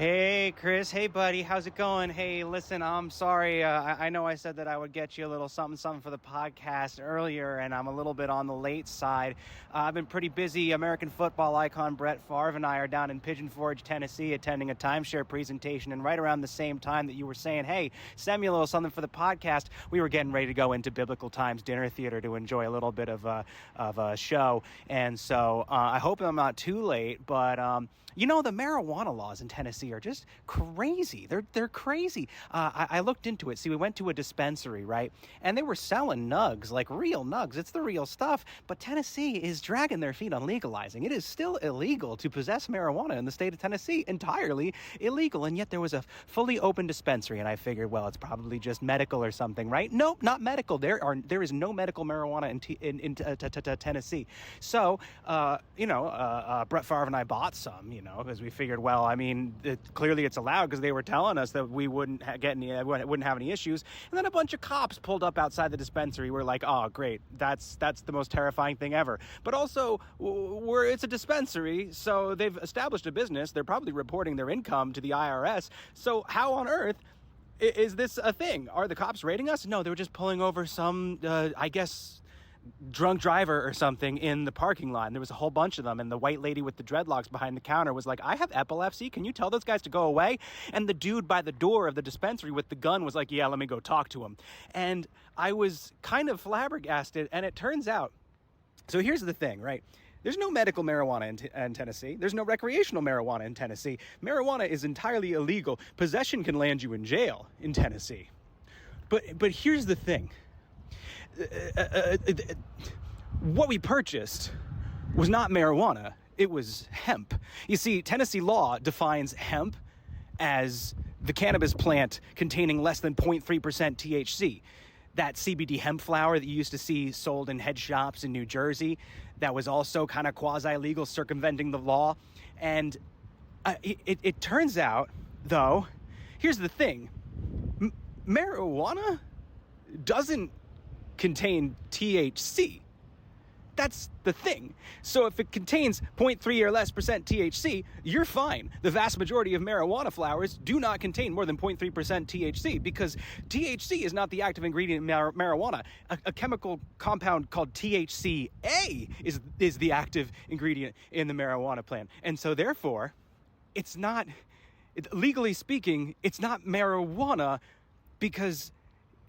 Hey, Chris. Hey, buddy. How's it going? Hey, listen, I'm sorry. I know I said that I would get you a little something for the podcast earlier, and I'm a little bit on the late side. I've been pretty busy. American football icon Brett Favre and I are down in Pigeon Forge, Tennessee, attending a timeshare presentation. And right around the same time that you were saying, hey, send me a little something for the podcast, we were getting ready to go into Biblical Times Dinner Theater to enjoy a little bit of a show. And so I hope I'm not too late, but the marijuana laws in Tennessee are just crazy. They're crazy. I looked into it. See, we went to a dispensary, right? And they were selling nugs, like real nugs. It's the real stuff. But Tennessee is dragging their feet on legalizing. It is still illegal to possess marijuana in the state of Tennessee. Entirely illegal. And yet there was a fully open dispensary. And I figured, well, it's probably just medical or something, right? Nope, not medical. There is no medical marijuana in Tennessee. So, Brett Favre and I bought some, because we figured, well, I mean, clearly it's allowed because they were telling us that we wouldn't have any issues. And then a bunch of cops pulled up outside the dispensary. We're like, oh, great. That's the most terrifying thing ever. But also, it's a dispensary, so they've established a business. They're probably reporting their income to the IRS. So how on earth is this a thing? Are the cops raiding us? No, they were just pulling over some, drunk driver or something in the parking lot. And there was a whole bunch of them, and the white lady with the dreadlocks behind the counter was like, I have epilepsy, can you tell those guys to go away? And the dude by the door of the dispensary with the gun was like, yeah, let me go talk to him. And I was kind of flabbergasted. And it turns out, so here's the thing, right? There's no medical marijuana in Tennessee. There's no recreational marijuana in Tennessee. Marijuana is entirely illegal. Possession can land you in jail in Tennessee. But here's the thing. What we purchased was not marijuana. It was hemp. You see, Tennessee law defines hemp as the cannabis plant containing less than 0.3% THC. That CBD hemp flower that you used to see sold in head shops in New Jersey, that was also kind of quasi-legal, circumventing the law. And it turns out, though, here's the thing. Marijuana doesn't contain THC. That's the thing. So if it contains 0.3 or less percent THC, you're fine. The vast majority of marijuana flowers do not contain more than 0.3% THC because THC is not the active ingredient in marijuana. A chemical compound called THCA is the active ingredient in the marijuana plant. And so therefore, it's not, legally speaking, it's not marijuana because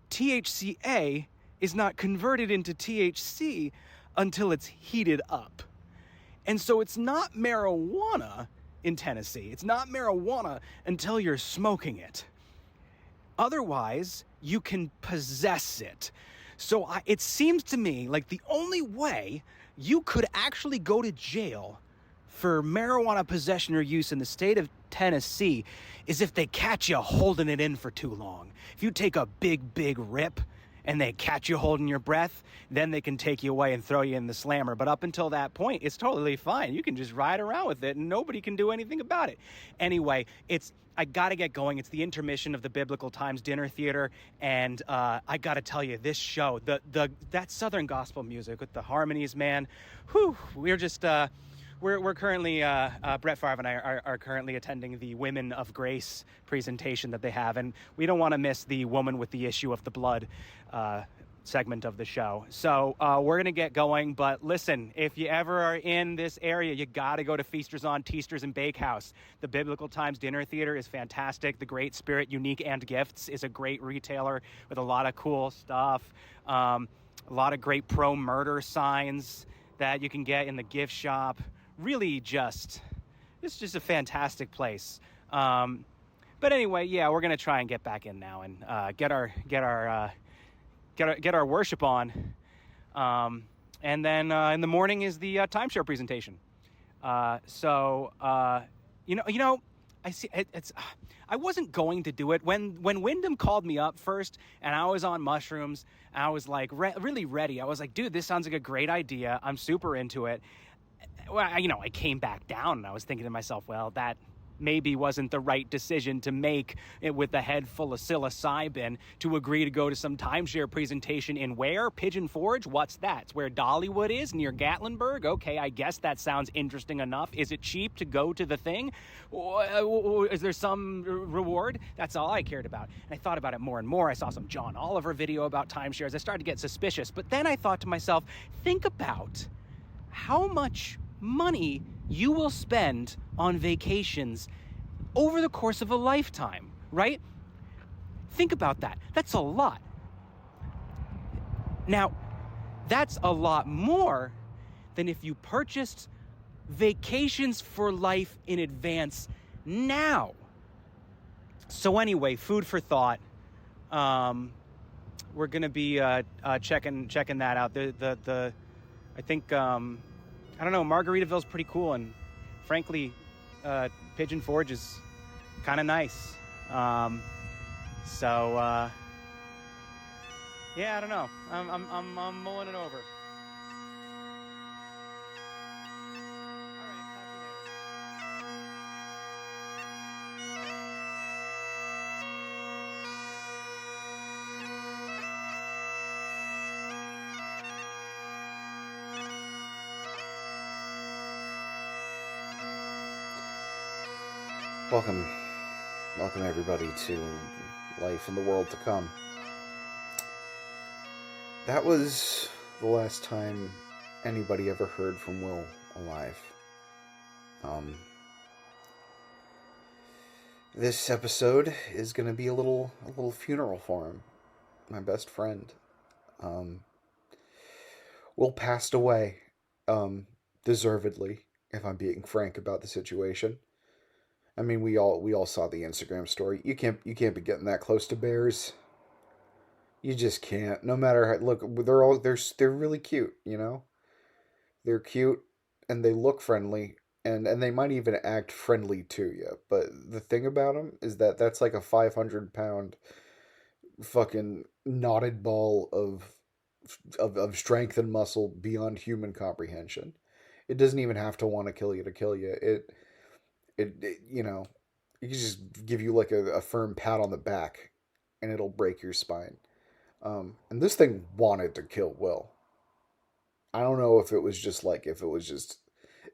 THCA is not converted into THC until it's heated up. And so it's not marijuana in Tennessee. It's not marijuana until you're smoking it. Otherwise, you can possess it. So it seems to me like the only way you could actually go to jail for marijuana possession or use in the state of Tennessee is if they catch you holding it in for too long. If you take a big rip and they catch you holding your breath, then they can take you away and throw you in the slammer. But up until that point, it's totally fine. You can just ride around with it and nobody can do anything about it. Anyway, I gotta get going. It's the intermission of the Biblical Times Dinner Theater, and I gotta tell you, this show, that Southern gospel music with the harmonies, man, we're just... We're currently, Brett Favre and I are currently attending the Women of Grace presentation that they have, and we don't want to miss the woman with the issue of the blood segment of the show. So we're going to get going, but listen, if you ever are in this area, you got to go to Feasters on Teasters and Bakehouse. The Biblical Times Dinner Theater is fantastic. The Great Spirit Unique and Gifts is a great retailer with a lot of cool stuff, a lot of great pro-murder signs that you can get in the gift shop. Really it's just a fantastic place. But anyway, yeah, we're going to try and get back in now and get our worship on. And then in the morning is the timeshare presentation. I see I wasn't going to do it when Wyndham called me up first and I was on mushrooms. I was like really ready. I was like, dude, this sounds like a great idea. I'm super into it. Well, I came back down and I was thinking to myself, well, that maybe wasn't the right decision to make with a head full of psilocybin to agree to go to some timeshare presentation in where? Pigeon Forge? What's that? It's where Dollywood is, near Gatlinburg? Okay, I guess that sounds interesting enough. Is it cheap to go to the thing? Is there some reward? That's all I cared about. And I thought about it more and more. I saw some John Oliver video about timeshares. I started to get suspicious. But then I thought to myself, think about how much money you will spend on vacations over the course of a lifetime, right? Think about that. That's a lot. Now, that's a lot more than if you purchased vacations for life in advance now. So anyway, food for thought. We're gonna be checking that out. I think I don't know. Margaritaville's pretty cool, and frankly, Pigeon Forge is kind of nice. Yeah, I don't know. I'm mulling it over. Welcome everybody to Life in the World to Come. That was the last time anybody ever heard from Will alive. This episode is going to be a little funeral for him, my best friend. Will passed away, deservedly, if I'm being frank about the situation. I mean, we all saw the Instagram story. You can't be getting that close to bears. You just can't. No matter how, look, they're really cute, you know? They're cute and they look friendly and they might even act friendly to you. But the thing about them is that that's like a 500-pound fucking knotted ball of strength and muscle beyond human comprehension. It doesn't even have to want to kill you to kill you. It you know, it can just give you like a firm pat on the back and it'll break your spine. And this thing wanted to kill Will. I don't know if it was just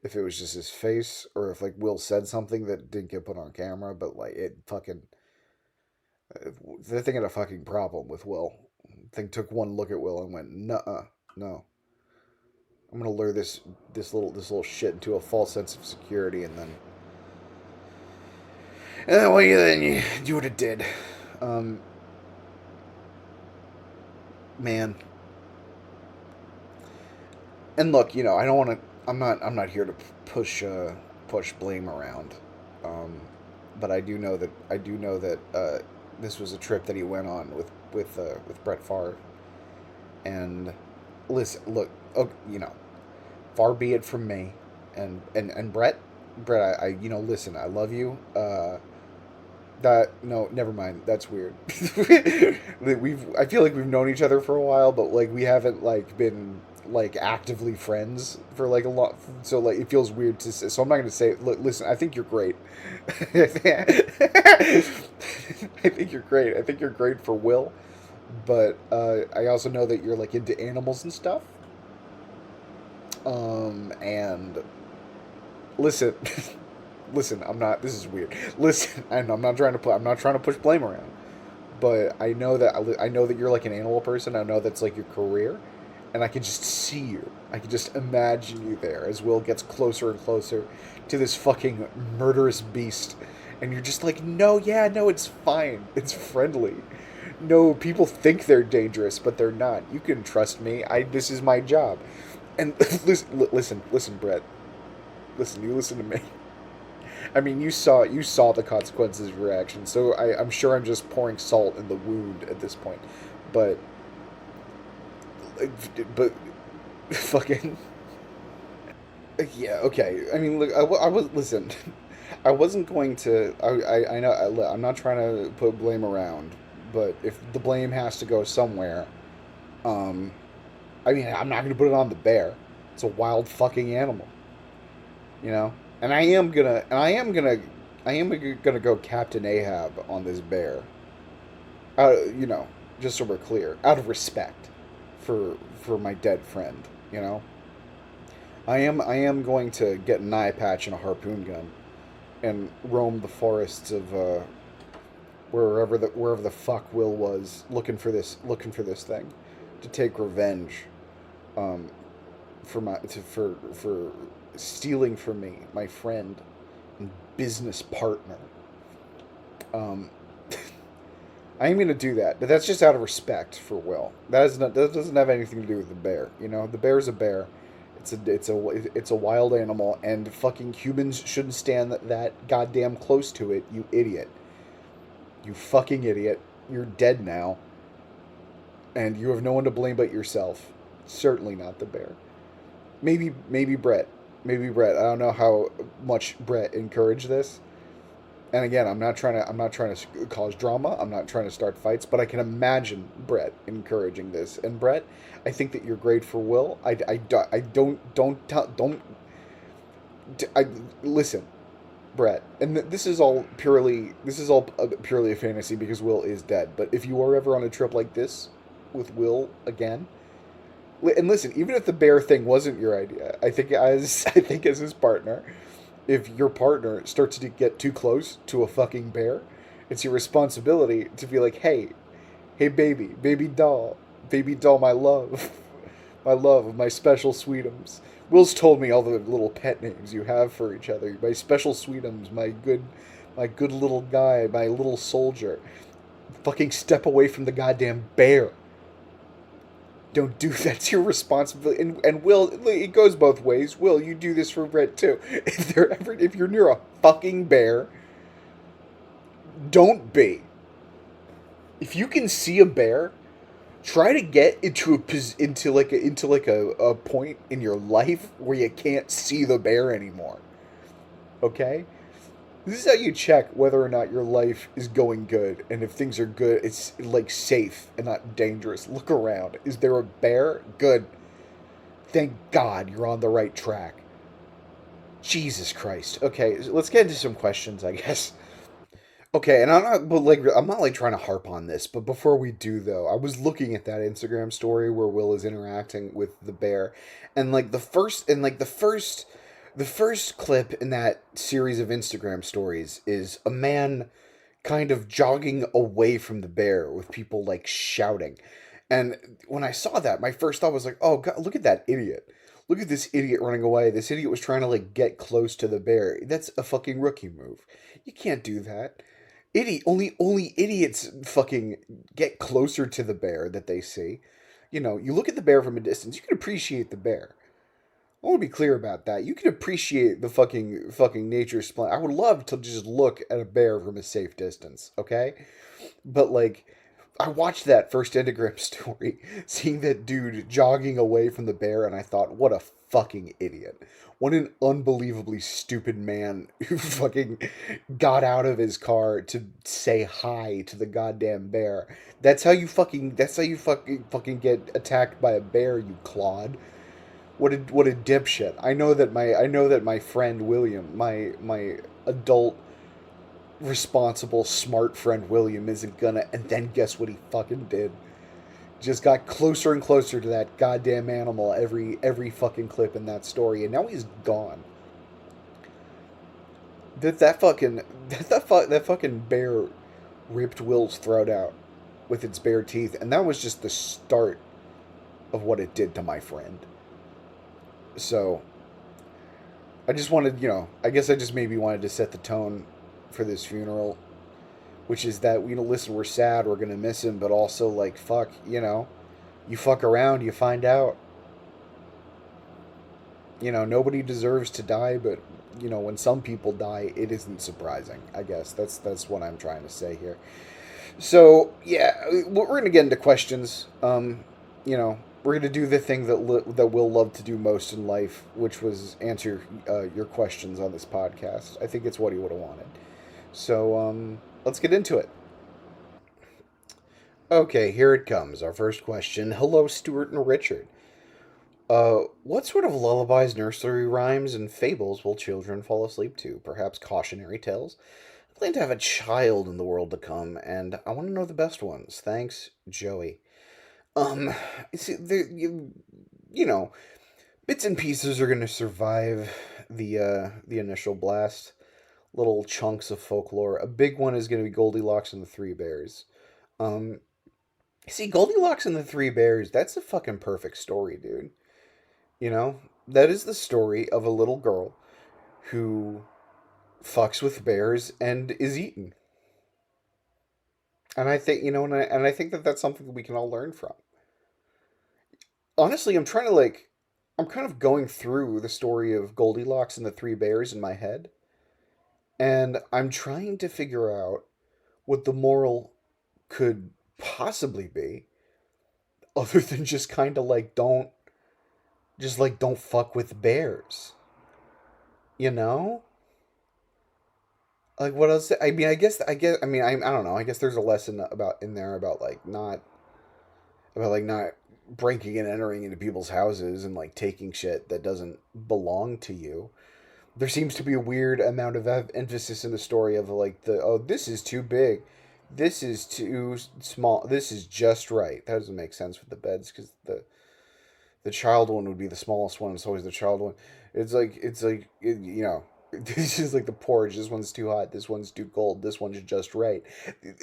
his face or if like Will said something that didn't get put on camera, but like it fucking, the thing had a fucking problem with Will. The thing took one look at Will and went, nuh-uh, no. I'm gonna lure this little shit into a false sense of security and then you do what it did. Man. And look, you know, I don't want to. I'm not here to push blame around. But I do know that this was a trip that he went on with Brett Favre. And listen, look, you know, far be it from me, and Brett, I you know, listen, I love you. No, never mind. That's weird. I feel like we've known each other for a while, but like we haven't like been like actively friends for like a lot. So like it feels weird to say. So I'm not gonna say. Look, listen. I think you're great. I think you're great. I think you're great for Will, but I also know that you're like into animals and stuff. And listen. Listen, I'm not. This is weird. Listen, and I'm not trying to push blame around, but I know that you're like an animal person. I know that's like your career, and I can just see you. I can just imagine you there as Will gets closer and closer to this fucking murderous beast, and you're just like, no, it's fine, it's friendly. No, people think they're dangerous, but they're not. You can trust me. This is my job. And listen, Brett. Listen, you listen to me. I mean, you saw the consequences of your actions, so I'm sure I'm just pouring salt in the wound at this point. But fucking, yeah, okay. I mean, look, I was, listen, I wasn't going to, I know, I'm not trying to put blame around, but if the blame has to go somewhere, I mean, I'm not going to put it on the bear. It's a wild fucking animal, you know? And I am gonna I am gonna go Captain Ahab on this bear. You know, just so we're clear, out of respect for my dead friend. You know, I am going to get an eye patch and a harpoon gun and roam the forests of wherever the fuck Will was looking for this thing to take revenge um, for stealing from me, my friend and business partner. Um, I am going to do that, but that's just out of respect for Will. That doesn't have anything to do with the bear. You know, the bear's a bear. It's a wild animal, and fucking humans shouldn't stand that goddamn close to it. You idiot. You fucking idiot. You're dead now, and you have no one to blame but yourself. Certainly not the bear. Maybe Brett. Maybe Brett. I don't know how much Brett encouraged this. And again, I'm not trying to cause drama. I'm not trying to start fights, but I can imagine Brett encouraging this. And Brett, I think that you're great for Will. I listen, Brett. And this is all purely a fantasy because Will is dead. But if you are ever on a trip like this with Will again, and listen, even if the bear thing wasn't your idea, I think as his partner, if your partner starts to get too close to a fucking bear, it's your responsibility to be like, hey, baby doll, my love, my special sweetums. Will's told me all the little pet names you have for each other. My special sweetums, my good little guy, my little soldier. Fucking step away from the goddamn bear. Don't do that. It's your responsibility. And Will, it goes both ways. Will, you do this for Brett too. If you're near a fucking bear, don't be. If you can see a bear, try to get into a point in your life where you can't see the bear anymore. Okay? This is how you check whether or not your life is going good. And if things are good, it's like safe and not dangerous. Look around. Is there a bear? Good. Thank God you're on the right track. Jesus Christ. Okay, let's get into some questions, I guess. Okay, and I'm not like trying to harp on this, but before we do though, I was looking at that Instagram story where Will is interacting with the bear, and the first clip in that series of Instagram stories is a man kind of jogging away from the bear with people like shouting. And when I saw that, my first thought was like, "Oh God, look at that idiot. Look at this idiot running away. This idiot was trying to like get close to the bear. That's a fucking rookie move. You can't do that. Only idiots fucking get closer to the bear that they see. You know, you look at the bear from a distance, you can appreciate the bear. I want to be clear about that. You can appreciate the fucking nature splendor. I would love to just look at a bear from a safe distance, okay? But like I watched that first Instagram story, seeing that dude jogging away from the bear, and I thought, what a fucking idiot. What an unbelievably stupid man who fucking got out of his car to say hi to the goddamn bear. That's how you fucking get attacked by a bear, you clod. What a dipshit. I know that my friend William, my adult responsible smart friend William isn't gonna, and then guess what he fucking did? Just got closer and closer to that goddamn animal every fucking clip in that story, and now he's gone. That fucking bear ripped Will's throat out with its bare teeth, and that was just the start of what it did to my friend. So I just wanted, I guess I just maybe wanted to set the tone for this funeral, which is that, listen, we're sad, we're gonna miss him, but also like, fuck, you fuck around, you find out. Nobody deserves to die, but when some people die, it isn't surprising. I guess that's what I'm trying to say here. So yeah, we're gonna get into questions. We're gonna do the thing that we'll love to do most in life, which was answer your questions on this podcast. I think it's what he would have wanted. So let's get into it. Okay, here it comes. Our first question. Hello, Stuart and Richard. What sort of lullabies, nursery rhymes, and fables will children fall asleep to? Perhaps cautionary tales? I plan to have a child in the world to come, and I want to know the best ones. Thanks, Joey. Um, you see, you know, bits and pieces are gonna survive the initial blast. Little chunks of folklore. A big one is gonna be Goldilocks and the Three Bears. Um, see, Goldilocks and the Three Bears. That's a fucking perfect story, dude. You know, that is the story of a little girl who fucks with bears and is eaten. And I think, and I think that that's something that we can all learn from. Honestly, I'm kind of going through the story of Goldilocks and the Three Bears in my head, and I'm trying to figure out what the moral could possibly be, other than just kind of like don't fuck with bears. You know? Like what else? I mean, I mean, I don't know. I guess there's a lesson about in there about like not breaking and entering into people's houses and like taking shit that doesn't belong to you. There seems to be a weird amount of emphasis in the story of like this is too big, this is too small, this is just right. That doesn't make sense with the beds because the child one would be the smallest one. It's always the child one. This is like the porridge. This one's too hot. This one's too cold. This one's just right.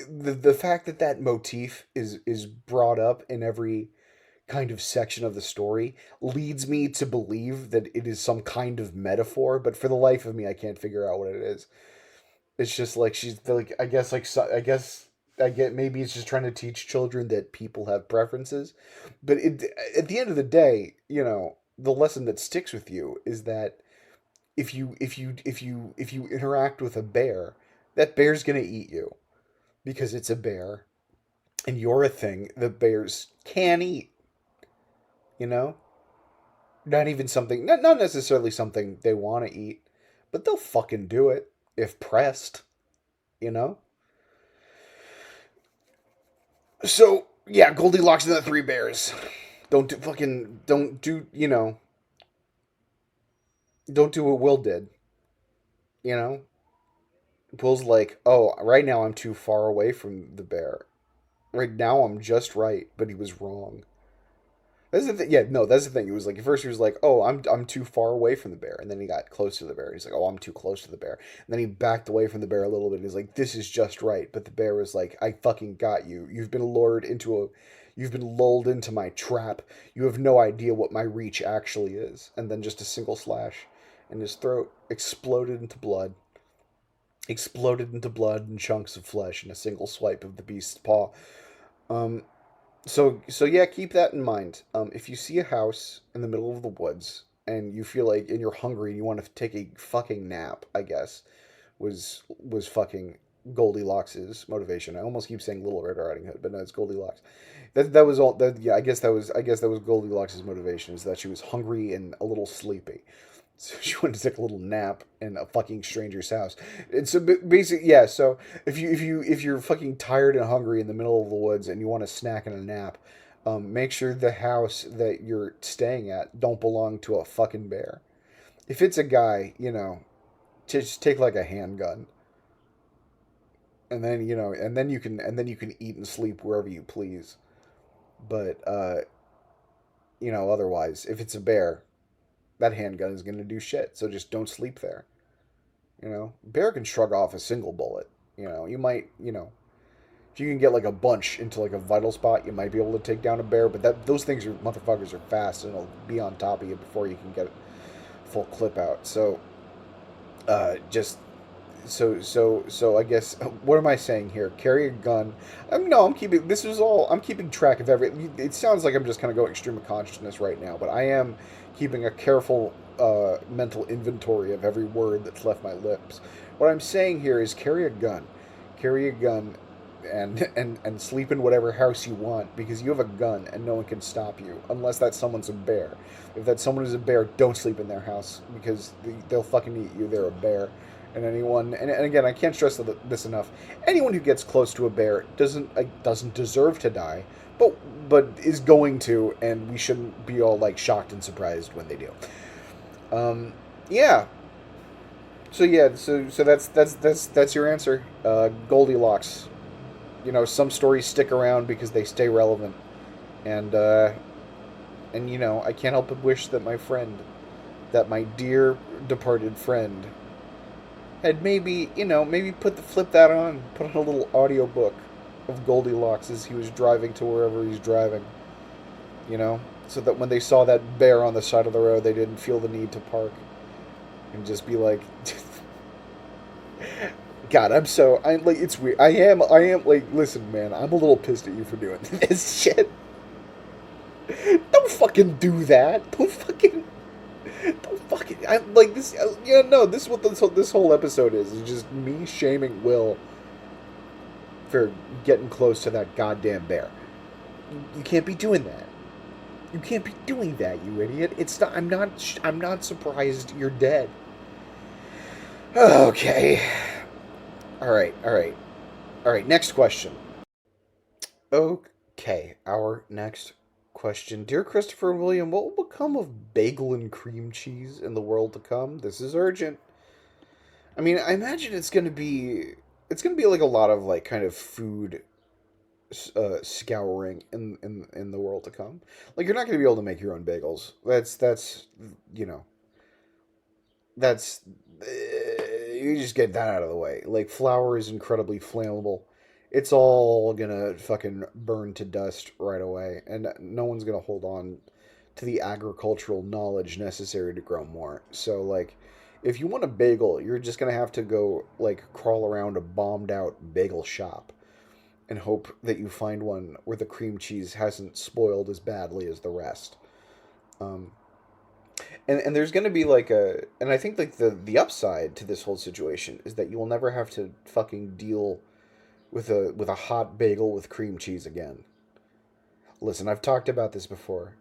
The fact that that motif is brought up in every kind of section of the story leads me to believe that it is some kind of metaphor, but for the life of me, I can't figure out what it is. It's just like she's like I guess like so, I get maybe it's just trying to teach children that people have preferences, but at the end of the day, the lesson that sticks with you is that if you interact with a bear, that bear's gonna eat you because it's a bear and you're a thing that bears can eat. You know, not even something, not necessarily something they want to eat, but they'll fucking do it if pressed. You know. So yeah, Goldilocks and the Three Bears. Don't do don't do what Will did. You know, Will's like, oh, right now I'm too far away from the bear. Right now I'm just right, but he was wrong. That's the thing. Yeah, no, that's the thing. It was like at first he was like, "Oh, I'm too far away from the bear," and then he got close to the bear. He's like, "Oh, I'm too close to the bear." And then he backed away from the bear a little bit. And he's like, "This is just right." But the bear was like, "I fucking got you. You've been lulled into my trap. You have no idea what my reach actually is." And then just a single slash, and his throat exploded into blood and chunks of flesh in a single swipe of the beast's paw. Um, so yeah, keep that in mind. If you see a house in the middle of the woods and you feel like and you're hungry and you want to take a fucking nap, I guess was fucking Goldilocks's motivation. I almost keep saying Little Red Riding Hood, but no, it's Goldilocks. That was all. That yeah, I guess that was Goldilocks's motivation is that she was hungry and a little sleepy. So she wanted to take a little nap in a fucking stranger's house. And so basically, yeah. So if you're fucking tired and hungry in the middle of the woods and you want a snack and a nap, make sure the house that you're staying at don't belong to a fucking bear. If it's a guy, just take like a handgun, and then you can eat and sleep wherever you please. But otherwise, if it's a bear, that handgun is gonna do shit. So just don't sleep there. Bear can shrug off a single bullet. You might, if you can get like a bunch into like a vital spot, you might be able to take down a bear. But those things are motherfuckers are fast and it'll be on top of you before you can get a full clip out. So, just so I guess what am I saying here? Carry a gun. No, I'm keeping track of every. It sounds like I'm just kind of going stream of consciousness right now, but I am keeping a careful mental inventory of every word that's left my lips. What I'm saying here is carry a gun, and sleep in whatever house you want because you have a gun and no one can stop you unless that someone's a bear. If that someone is a bear, don't sleep in their house because they'll fucking eat you. They're a bear. And anyone, and again, I can't stress this enough. Anyone who gets close to a bear doesn't deserve to die, but is going to, and we shouldn't be all like shocked and surprised when they do. Yeah. So yeah, so that's your answer. Goldilocks. You know, some stories stick around because they stay relevant, and you know, I can't help but wish that my dear departed friend, had maybe, you know, maybe flip that on, put on a little audiobook of Goldilocks as he was driving to wherever he's driving, you know, so that when they saw that bear on the side of the road, they didn't feel the need to park and just be like, God, I like, it's weird. I am like, listen, man, I'm a little pissed at you for doing this shit. Don't fucking do that. Don't fucking. I like this. Yeah, no. This is what this whole episode is. It's just me shaming Will for getting close to that goddamn bear. You can't be doing that. You can't be doing that, you idiot. It's not. I'm not surprised you're dead. Okay. All right. All right. All right. Next question. Okay. Our next question. Dear Christopher and William, what will become of bagel and cream cheese in the world to come? This is urgent. I mean, I imagine it's gonna be like a lot of like kind of food scouring in the world to come. Like you're not gonna be able to make your own bagels. That's you know that's you just get that out of the way. Like flour is incredibly flammable. It's all gonna fucking burn to dust right away, and no one's gonna hold on to the agricultural knowledge necessary to grow more. So like, if you want a bagel, you're just gonna have to go like crawl around a bombed out bagel shop and hope that you find one where the cream cheese hasn't spoiled as badly as the rest. Um, and there's gonna be like and I think like the upside to this whole situation is that you will never have to fucking deal with a hot bagel with cream cheese again. Listen, I've talked about this before.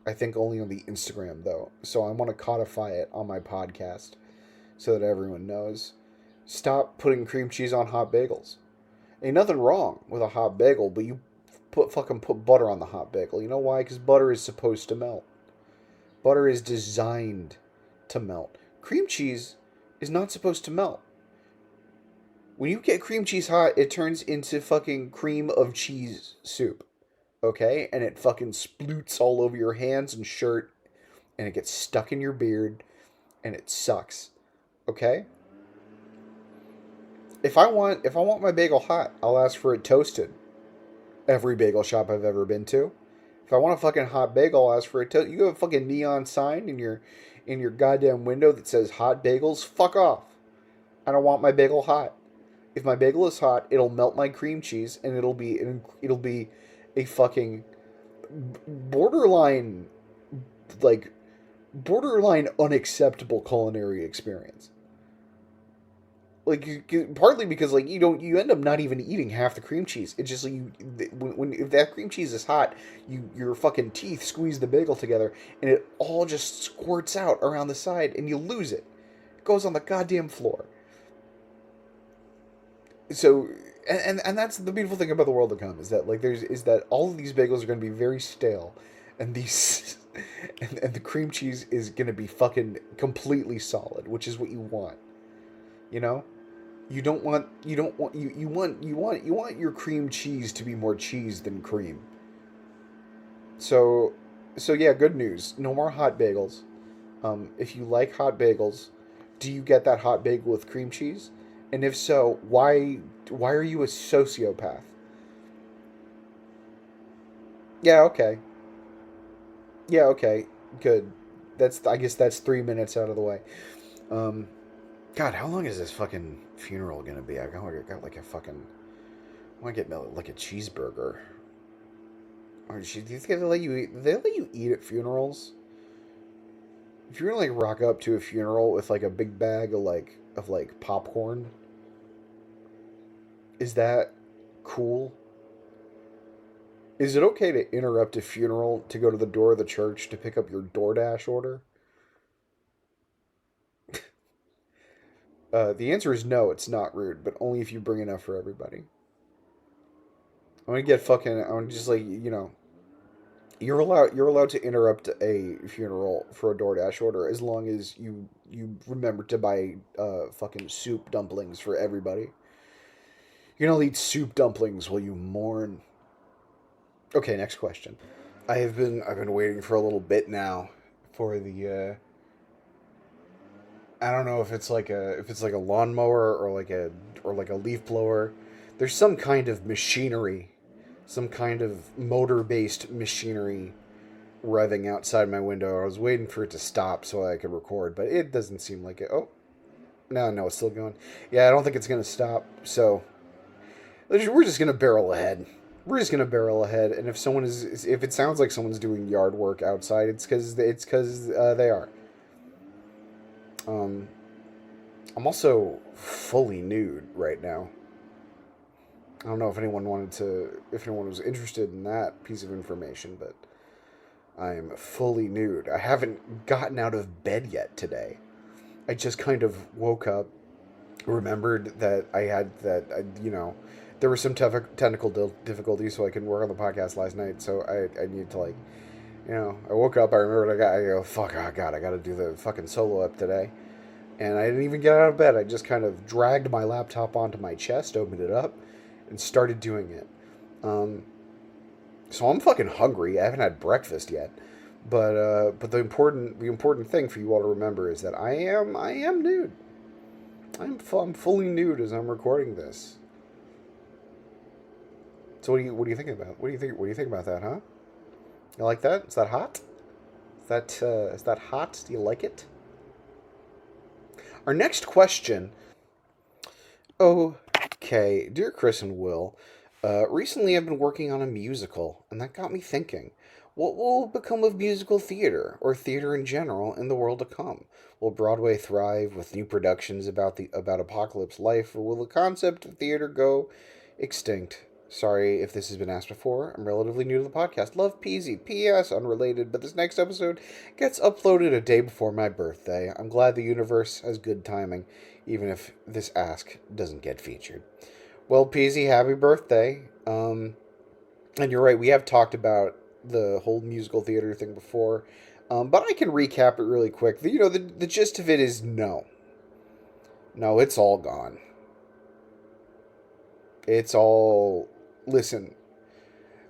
I think only on the Instagram though. So I want to codify it on my podcast so that everyone knows. Stop putting cream cheese on hot bagels. Ain't nothing wrong with a hot bagel, but you put butter on the hot bagel. You know why? Because butter is supposed to melt. Butter is designed to melt. Cream cheese is not supposed to melt. When you get cream cheese hot, it turns into fucking cream of cheese soup. Okay? And it fucking sploots all over your hands and shirt, and it gets stuck in your beard, and it sucks. Okay? If I want my bagel hot, I'll ask for it toasted. Every bagel shop I've ever been to. If I want a fucking hot bagel, I'll ask for it toasted. You have a fucking neon sign in your goddamn window that says hot bagels? Fuck off. I don't want my bagel hot. If my bagel is hot, it'll melt my cream cheese and it'll be a fucking borderline like borderline unacceptable culinary experience. Like partly because like you end up not even eating half the cream cheese. It's just like when if that cream cheese is hot, your fucking teeth squeeze the bagel together and it all just squirts out around the side and you lose it. It goes on the goddamn floor. So and that's the beautiful thing about the world to come is that like is that all of these bagels are going to be very stale, and these and the cream cheese is going to be fucking completely solid, which is what you want. You know, you want your cream cheese to be more cheese than cream. So yeah, good news. No more hot bagels. If you like hot bagels, do you get that hot bagel with cream cheese? And if so, why are you a sociopath? Yeah, okay. Yeah, okay. Good. I guess that's 3 minutes out of the way. Um, God, how long is this fucking funeral gonna be? I got like a fucking. I want to get like a cheeseburger. Or do you think they let you eat? They let you eat at funerals? If you're gonna like rock up to a funeral with like a big bag of like popcorn, is that cool? Is it okay to interrupt a funeral to go to the door of the church to pick up your DoorDash order? The answer is no, it's not rude, but only if you bring enough for everybody. I'm gonna get fucking. I'm just like, You're allowed to interrupt a funeral for a DoorDash order as long as you remember to buy fucking soup dumplings for everybody. You can only eat soup dumplings while you mourn. Okay, next question. I've been waiting for a little bit now for the I don't know if it's like a lawnmower or like a leaf blower. There's some kind of machinery, some kind of motor-based machinery revving outside my window. I was waiting for it to stop so I could record, but it doesn't seem like it. Oh, no, it's still going. Yeah, I don't think it's gonna stop. So we're just gonna barrel ahead. We're just gonna barrel ahead, and if it sounds like someone's doing yard work outside, it's because they are. Um, I'm also fully nude right now. I don't know if anyone was interested in that piece of information, but I am fully nude. I haven't gotten out of bed yet today. I just kind of woke up, remembered that there were some technical difficulties, so I couldn't work on the podcast last night. So I need to I woke up. I remembered I go, fuck, oh God, I got to do the fucking solo up today. And I didn't even get out of bed. I just kind of dragged my laptop onto my chest, opened it up, and started doing it. Um, so I'm fucking hungry. I haven't had breakfast yet. But the important thing for you all to remember is that I am nude. I'm fully nude as I'm recording this. So what do you think about? What do you think about that, huh? You like that? Is that hot? Is that hot? Do you like it? Our next question. Okay, dear Chris and Will, recently I've been working on a musical, and that got me thinking. What will become of musical theater, or theater in general, in the world to come? Will Broadway thrive with new productions about apocalypse life, or will the concept of theater go extinct? Sorry if this has been asked before. I'm relatively new to the podcast. Love Peasy. P.S. Unrelated, but this next episode gets uploaded a day before my birthday. I'm glad the universe has good timing, even if this ask doesn't get featured. Well, Peasy, happy birthday. And you're right, we have talked about the whole musical theater thing before. But I can recap it really quick. The gist of it is no. No, it's all gone. It's all. Listen,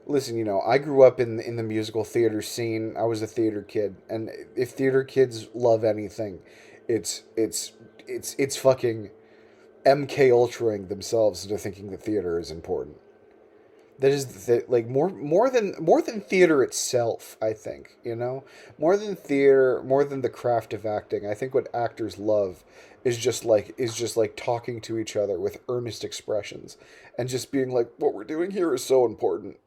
listen. I grew up in the musical theater scene. I was a theater kid, and if theater kids love anything, it's it's it's fucking MK Ultraing themselves into thinking that theater is important. That is like more than theater itself. I think more than theater, more than the craft of acting. I think what actors love is just like talking to each other with earnest expressions, and just being like, what we're doing here is so important.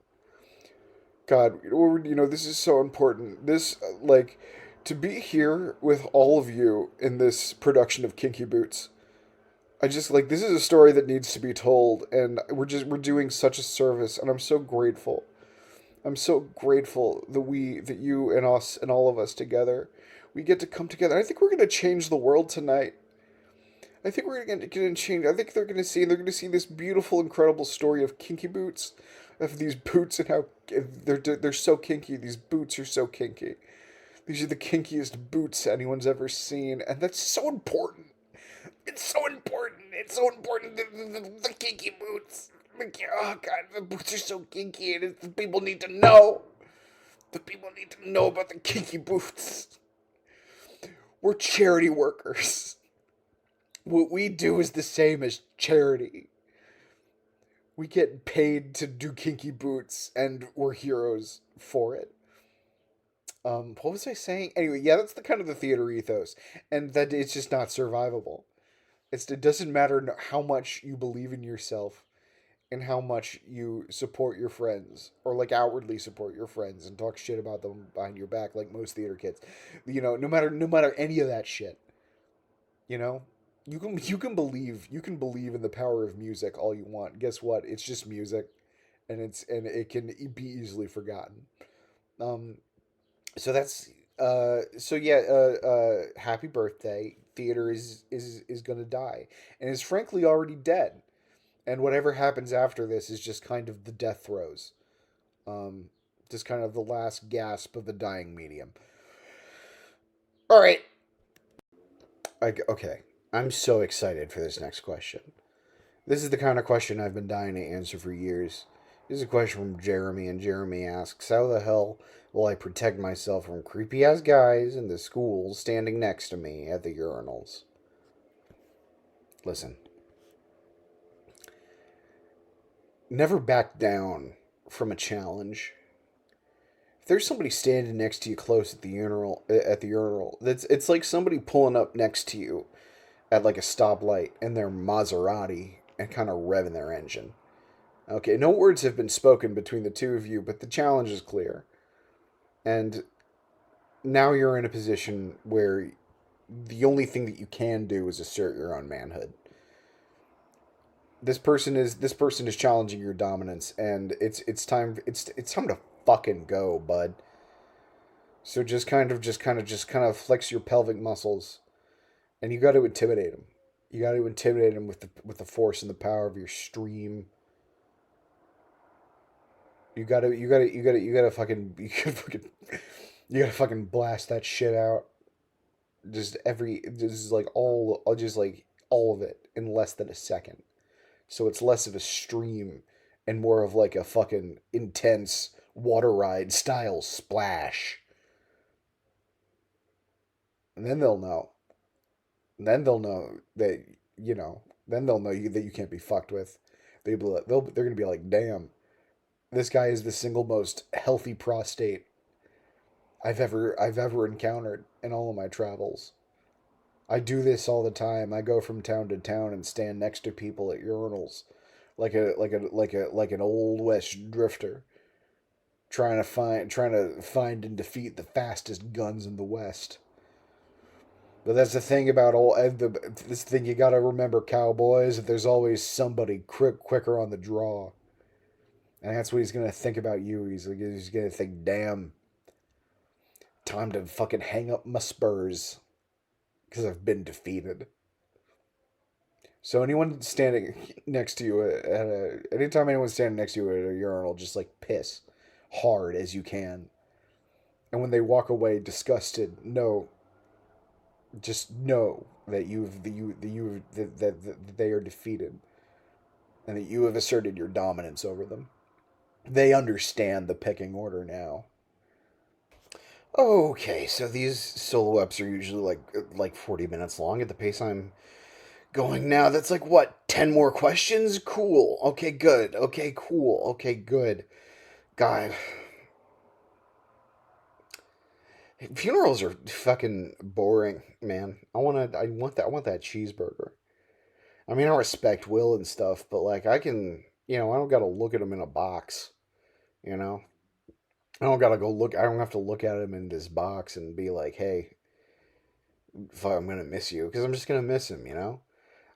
God, this is so important. This to be here with all of you in this production of Kinky Boots. I just this is a story that needs to be told, and we're doing such a service, and I'm so grateful. I'm so grateful that you and us and all of us together, we get to come together. I think we're gonna change the world tonight. I think we're gonna change. I think they're gonna see this beautiful, incredible story of Kinky Boots, of these boots and how they're so kinky. These boots are so kinky. These are the kinkiest boots anyone's ever seen, and that's so important. It's so important. It's so important. The kinky boots. Oh God, the boots are so kinky, and the people need to know. The people need to know about the kinky boots. We're charity workers. What we do is the same as charity. We get paid to do kinky boots, and we're heroes for it. What was I saying? Anyway, yeah, that's the kind of the theater ethos, and that it's just not survivable. It doesn't matter how much you believe in yourself and how much you support your friends, or outwardly support your friends and talk shit about them behind your back like most theater kids. No matter any of that shit. You know, you can believe in the power of music all you want. Guess what? It's just music, and it can be easily forgotten. Um, so that's so yeah. Happy birthday. Theater is gonna die, and is frankly already dead. And whatever happens after this is just kind of the death throes. Um, just kind of the last gasp of the dying medium. All right. Okay. I'm so excited for this next question. This is the kind of question I've been dying to answer for years. This is a question from Jeremy, and Jeremy asks, how the hell will I protect myself from creepy ass guys in the school standing next to me at the urinals? Listen, never back down from a challenge. If there's somebody standing next to you close at the urinal, it's like somebody pulling up next to you at like a stoplight in their Maserati and kind of revving their engine. Okay, no words have been spoken between the two of you, but the challenge is clear. And now you're in a position where the only thing that you can do is assert your own manhood. This person is challenging your dominance, and it's time to fucking go, bud. So just kind of flex your pelvic muscles, and you got to intimidate him. You got to intimidate him with the force and the power of your stream. You gotta fucking blast that shit out. Just like all of it in less than a second. So it's less of a stream and more of like a fucking intense water ride style splash. And then they'll know. Then they'll know that you know. Then they'll know that you can't be fucked with. They're gonna be like, damn, this guy is the single most healthy prostate I've ever encountered in all of my travels. I do this all the time. I go from town to town and stand next to people at urinals, like an old west drifter, trying to find and defeat the fastest guns in the West. But that's the thing about this thing you gotta remember, cowboys. That there's always somebody quicker on the draw, and that's what he's gonna think about you. He's gonna think, damn, time to fucking hang up my spurs because I've been defeated. So anyone standing next to you anytime anyone's standing next to you at a urinal, just like piss hard as you can. And when they walk away disgusted, just know that that they are defeated, and that you have asserted your dominance over them. They understand the pecking order now. Okay, so these solo eps are usually like 40 minutes long at the pace I'm going now. That's like what, 10 more questions? Cool. Okay, good. Okay, cool. Okay, good. God. Funerals are fucking boring, man. I want that cheeseburger. I mean, I respect Will and stuff, but like I don't got to look at him in a box, you know? I don't have to look at him in this box and be like, "Hey, fuck, I'm going to miss you," because I'm just going to miss him, you know?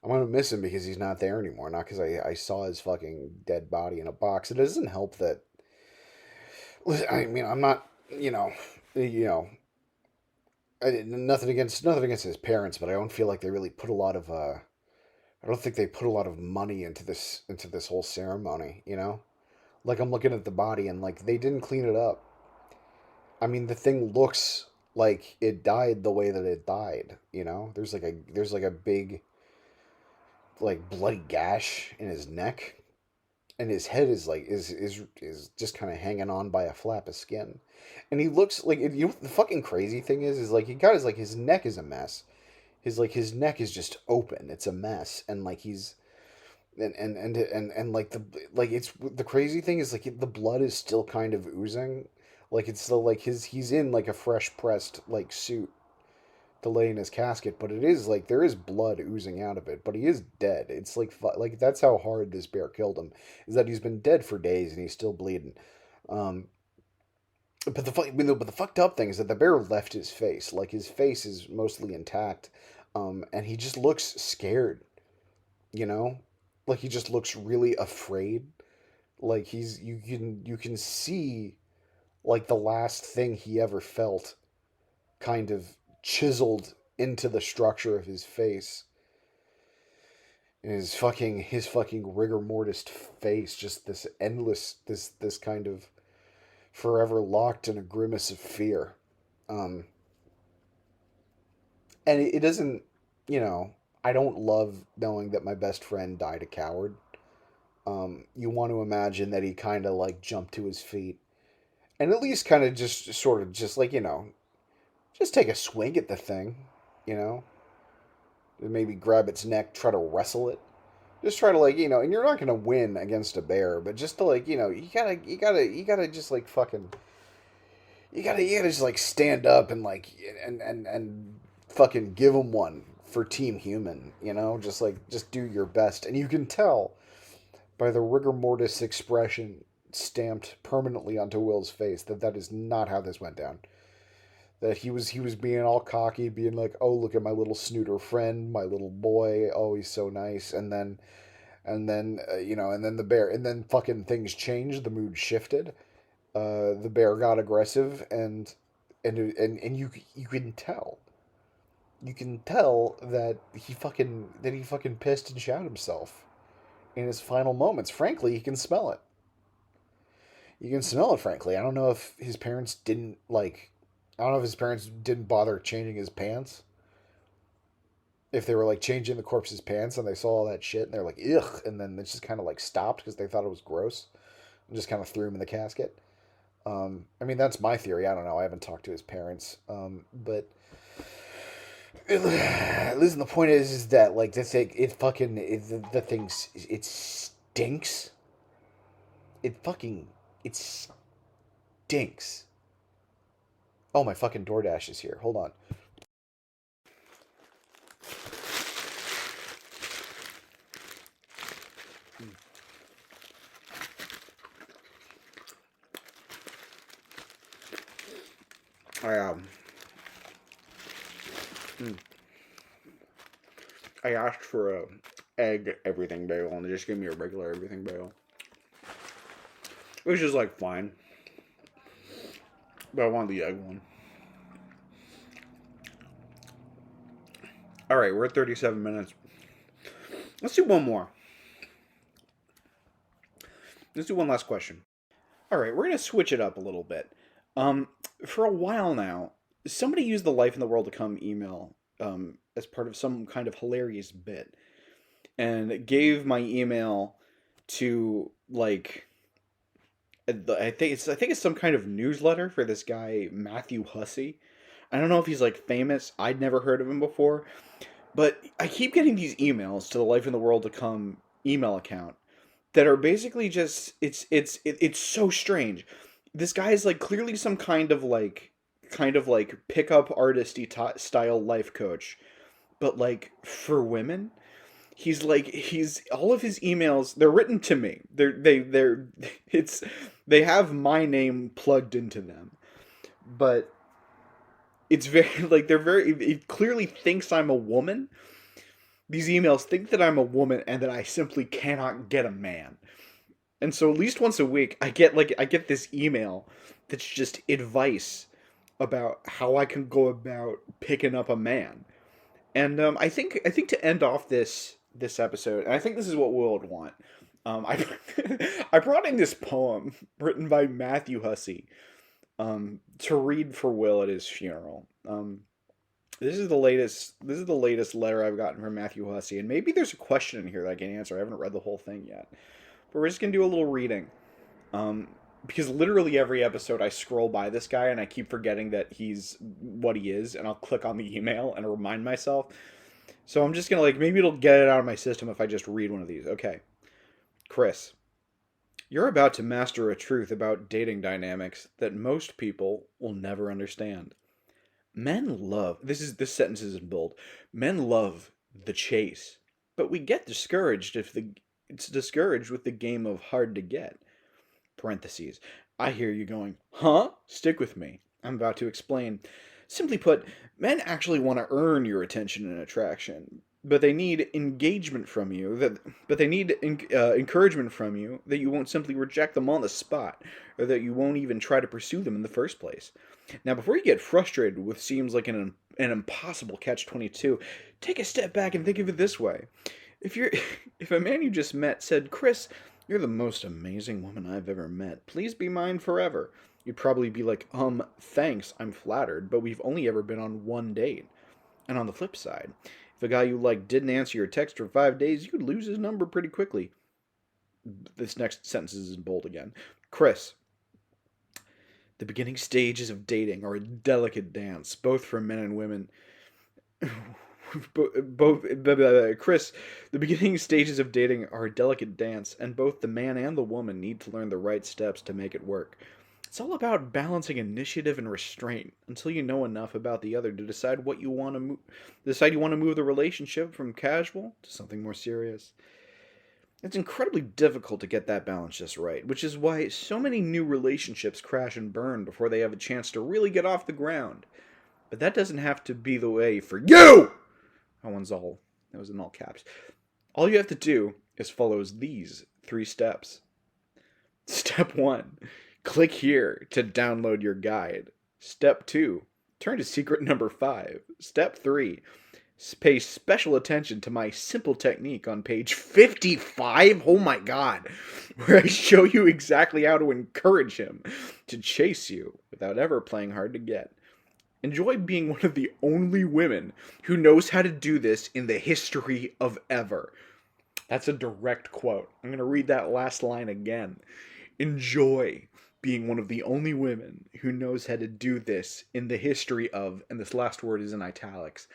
I'm going to miss him because he's not there anymore, not because I saw his fucking dead body in a box. It doesn't help that, I mean, I'm not, you know, nothing against his parents, but I don't feel like they really put a lot of I don't think they put a lot of money into this whole ceremony, you know? Like I'm looking at the body and like they didn't clean it up. I mean, the thing looks like it died the way that it died, you know? There's like a big like bloody gash in his neck, and his head is just kind of hanging on by a flap of skin. And he looks like, the fucking crazy thing is like he got his neck is a mess. His neck is just open. It's a mess, and like he's and like it's the crazy thing is like the blood is still kind of oozing, like it's still like he's in like a fresh pressed like suit to lay in his casket, but it is like there is blood oozing out of it, but he is dead. It's like that's how hard this bear killed him, is that he's been dead for days and he's still bleeding. Um, but the fucked up thing is that the bear left his face. Like his face is mostly intact, and he just looks scared. You know, like he just looks really afraid. Like you can see like the last thing he ever felt kind of chiseled into the structure of his face. his fucking rigor mortis face, just this endless, this kind of forever locked in a grimace of fear. Um, and it doesn't, you know, I don't love knowing that my best friend died a coward. You want to imagine that he kind of like jumped to his feet and at least kind of just sort of just like, just take a swing at the thing, you know, maybe grab its neck, try to wrestle it. Just try to like, and you're not gonna win against a bear, but just to like, you gotta just like fucking, you gotta just like stand up and like, and fucking give them one for Team Human, just like, just do your best, and you can tell by the rigor mortis expression stamped permanently onto Will's face that that is not how this went down. That he was being all cocky, being like, "Oh, look at my little snooter friend, my little boy. Oh, he's so nice." And then the bear, and then fucking things changed. The mood shifted. The bear got aggressive, and you can tell that he fucking pissed and shat himself in his final moments. Frankly, he can smell it. You can smell it. Frankly, I don't know if his parents didn't like. I don't know if his parents didn't bother changing his pants. If they were like changing the corpse's pants and they saw all that shit and they're like, ugh, and then it just kind of like stopped because they thought it was gross and just kind of threw him in the casket. I mean, that's my theory. I don't know. I haven't talked to his parents. But listen, the point is that like the thing, the thing, it stinks. It stinks. Oh, my fucking DoorDash is here. Hold on. I mm, I asked for a egg everything bagel and they just gave me a regular everything bagel. Which is like fine. But I wanted the egg one. Alright, we're at 37 minutes. Let's do one more. Let's do one last question. Alright, we're going to switch it up a little bit. For a while now, somebody used the lifeintheworldtocome email as part of some kind of hilarious bit. And gave my email to, like, I think it's some kind of newsletter for this guy Matthew Hussey. I don't know if he's like famous. I'd never heard of him before, but I keep getting these emails to the Life in the World to Come email account that are basically just it's so strange. This guy is like clearly some kind of like pickup artisty style life coach, but like for women. He's all of his emails, they're written to me. They're it's they have my name plugged into them. But it's very like they're very it clearly thinks I'm a woman. These emails think that I'm a woman and that I simply cannot get a man. And so at least once a week I get this email that's just advice about how I can go about picking up a man. And I think to end off this episode, and I think this is what Will would want. I I brought in this poem written by Matthew Hussey to read for Will at his funeral. This is the latest. This is the latest letter I've gotten from Matthew Hussey, and maybe there's a question in here that I can answer. I haven't read the whole thing yet, but we're just gonna do a little reading. Because literally every episode I scroll by this guy and I keep forgetting that he's what he is, and I'll click on the email and remind myself. So I'm just gonna like maybe it'll get it out of my system if I just read one of these. Okay. Chris, you're about to master a truth about dating dynamics that most people will never understand. Men love this sentence is in bold. Men love the chase, but we get discouraged if the it's discouraged with the game of hard to get. Parentheses. I hear you going, huh? Stick with me. I'm about to explain. Simply put, men actually want to earn your attention and attraction, but they need engagement from you. But they need encouragement from you that you won't simply reject them on the spot, or that you won't even try to pursue them in the first place. Now, before you get frustrated with seems like an impossible catch-22, take a step back and think of it this way. If a man you just met said, Chris, you're the most amazing woman I've ever met. Please be mine forever. You'd probably be like, thanks, I'm flattered, but we've only ever been on one date. And on the flip side, if a guy you like didn't answer your text for 5 days, you could lose his number pretty quickly. This next sentence is in bold again. Chris, the beginning stages of dating are a delicate dance, both for men and women. Chris, the beginning stages of dating are a delicate dance, and both the man and the woman need to learn the right steps to make it work. It's all about balancing initiative and restraint until you know enough about the other to decide what you want to decide you want to move the relationship from casual to something more serious. It's incredibly difficult to get that balance just right, which is why so many new relationships crash and burn before they have a chance to really get off the ground. But that doesn't have to be the way for you! That was in all caps. All you have to do is follow these 3 steps. Step 1, click here to download your guide. Step 2, turn to secret number 5. Step 3, pay special attention to my simple technique on page 55, oh my god, where I show you exactly how to encourage him to chase you without ever playing hard to get. Enjoy being one of the only women who knows how to do this in the history of ever. That's a direct quote. I'm going to read that last line again. Enjoy being one of the only women who knows how to do this in the history of, and this last word is in italics,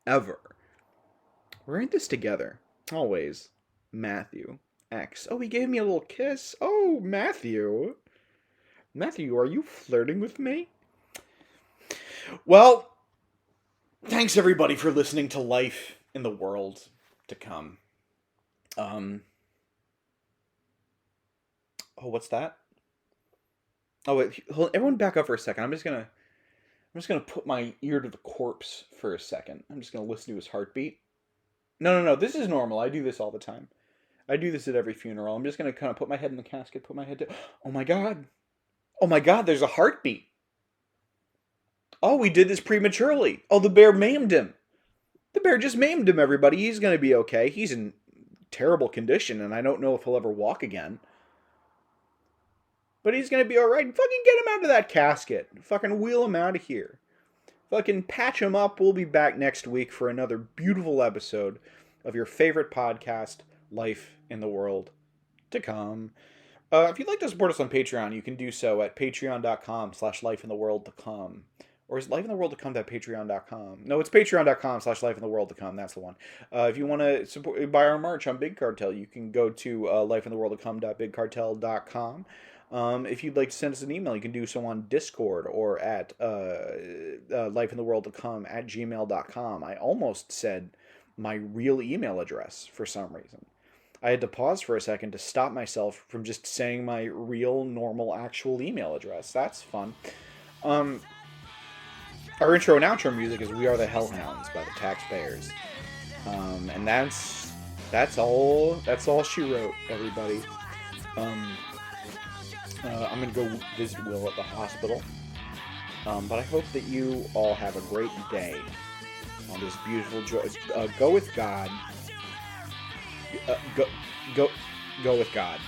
ever. We're in this together. Always. Matthew X. Oh, he gave me a little kiss. Oh, Matthew. Matthew, are you flirting with me? Well, thanks everybody for listening to Life in the World to Come. Oh, what's that? Oh, wait, hold, everyone back up for a second. I'm just gonna put my ear to the corpse for a second. I'm just gonna listen to his heartbeat. No. This is normal. I do this all the time. I do this at every funeral. I'm just gonna kind of put my head in the casket, put my head to. Oh my god. There's a heartbeat. Oh, we did this prematurely. Oh, the bear maimed him. The bear just maimed him, everybody. He's gonna be okay. He's in terrible condition, and I don't know if he'll ever walk again. But he's gonna be alright. Fucking get him out of that casket. Fucking wheel him out of here. Fucking patch him up. We'll be back next week for another beautiful episode of your favorite podcast, Life in the World to Come. If you'd like to support us on Patreon, you can do so at patreon.com/lifeintheworldtocome. Or is lifeintheworldtocome.patreon.com? No, it's patreon.com/lifeintheworldtocome. That's the one. If you want to buy our merch on Big Cartel, you can go to lifeintheworldtocome.bigcartel.com. If you'd like to send us an email, you can do so on Discord or at lifeintheworldtocome@gmail.com. I almost said my real email address for some reason. I had to pause for a second to stop myself from just saying my real, normal, actual email address. That's fun. Our intro and outro music is We Are the Hellhounds by the Taxpayers. And that's all she wrote, everybody. I'm going to go visit Will at the hospital. But I hope that you all have a great day on this beautiful joy. Go with God. Go with God.